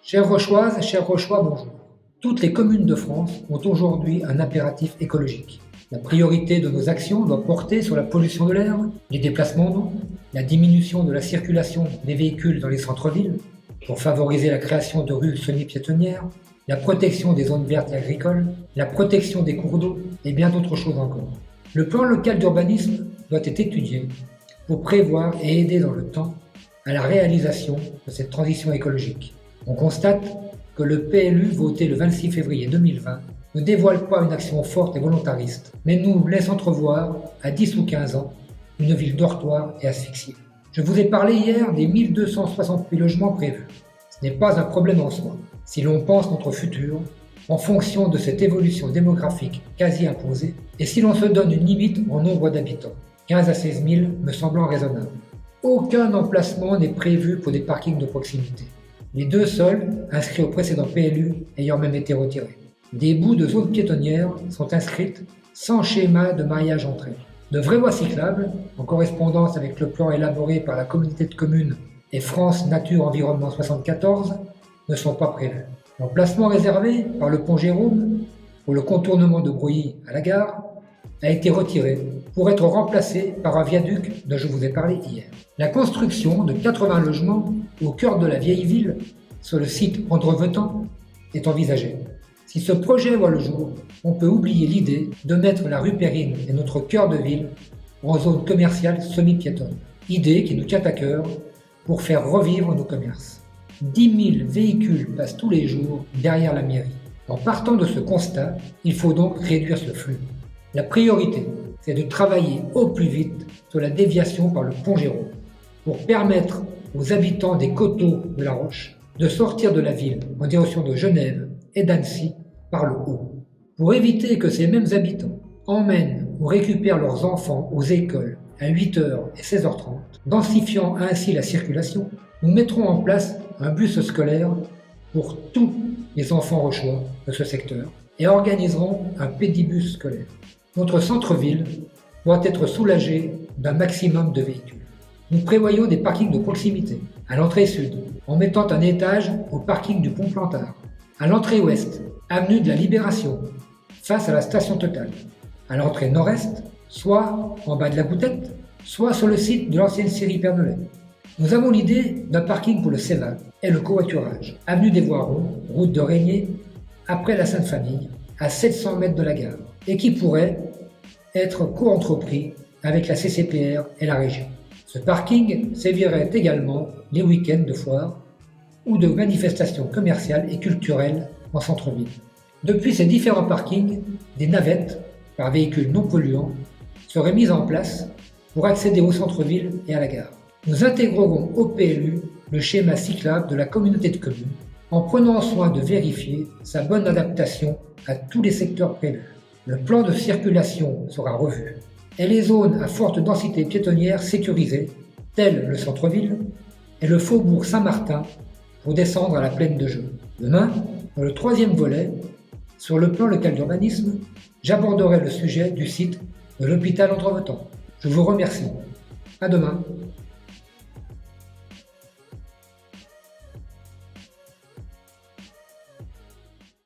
Chères Rochoises, chers Rochois, bonjour. Toutes les communes de France ont aujourd'hui un impératif écologique. La priorité de nos actions doit porter sur la pollution de l'air, les déplacements d'eau, la diminution de la circulation des véhicules dans les centres-villes, pour favoriser la création de rues semi-piétonnières, la protection des zones vertes et agricoles, la protection des cours d'eau et bien d'autres choses encore. Le plan local d'urbanisme doit être étudié pour prévoir et aider dans le temps à la réalisation de cette transition écologique. On constate que le PLU voté le 26 février 2020 ne dévoile pas une action forte et volontariste, mais nous laisse entrevoir, à 10 ou 15 ans, une ville dortoir et asphyxiée. Je vous ai parlé hier des 1268 logements prévus. Ce n'est pas un problème en soi, si l'on pense notre futur, en fonction de cette évolution démographique quasi imposée, et si l'on se donne une limite en nombre d'habitants, 15 à 16 000 me semblant raisonnable. Aucun emplacement n'est prévu pour des parkings de proximité. Les deux seuls, inscrits au précédent PLU, ayant même été retirés. Des bouts de zones piétonnières sont inscrites sans schéma de maillage entre elles. De vraies voies cyclables, en correspondance avec le plan élaboré par la communauté de communes et France Nature Environnement 74, ne sont pas prévues. L'emplacement réservé par le pont Jérôme pour le contournement de Brouilly à la gare a été retiré pour être remplacé par un viaduc dont je vous ai parlé hier. La construction de 80 logements au cœur de la vieille ville, sur le site Andrevetan, est envisagée. Si ce projet voit le jour, on peut oublier l'idée de mettre la rue Périne et notre cœur de ville en zone commerciale semi-piétonne. Idée qui nous tient à cœur pour faire revivre nos commerces. 10 000 véhicules passent tous les jours derrière la mairie. En partant de ce constat, il faut donc réduire ce flux. La priorité, c'est de travailler au plus vite sur la déviation par le pont Jérôme pour permettre aux habitants des coteaux de la Roche de sortir de la ville en direction de Genève et d'Annecy par le haut. Pour éviter que ces mêmes habitants emmènent ou récupèrent leurs enfants aux écoles à 8h et 16h30, densifiant ainsi la circulation, nous mettrons en place un bus scolaire pour tous les enfants rochois de ce secteur et organiserons un pédibus scolaire. Notre centre-ville doit être soulagé d'un maximum de véhicules. Nous prévoyons des parkings de proximité à l'entrée sud, en mettant un étage au parking du pont Plantard, à l'entrée ouest, avenue de la Libération, face à la station Total, à l'entrée nord-est, soit en bas de la Boutette, soit sur le site de l'ancienne scierie Père Noël. Nous avons l'idée d'un parking pour le CEVA et le covoiturage, avenue des Voirons, route de Régnier, après la Sainte-Famille, à 700 mètres de la gare, et qui pourrait être co-entrepris avec la CCPR et la région. Ce parking servirait également les week-ends de foire ou de manifestations commerciales et culturelles en centre-ville. Depuis ces différents parkings, des navettes par véhicules non polluants seraient mises en place pour accéder au centre-ville et à la gare. Nous intégrerons au PLU le schéma cyclable de la communauté de communes en prenant soin de vérifier sa bonne adaptation à tous les secteurs prévus. Le plan de circulation sera revu et les zones à forte densité piétonnière sécurisées, telles le centre-ville et le faubourg Saint-Martin, pour descendre à la plaine de Jeu. Demain, dans le troisième volet, sur le plan local d'urbanisme, j'aborderai le sujet du site de l'hôpital Andrevetan. Je vous remercie. À demain.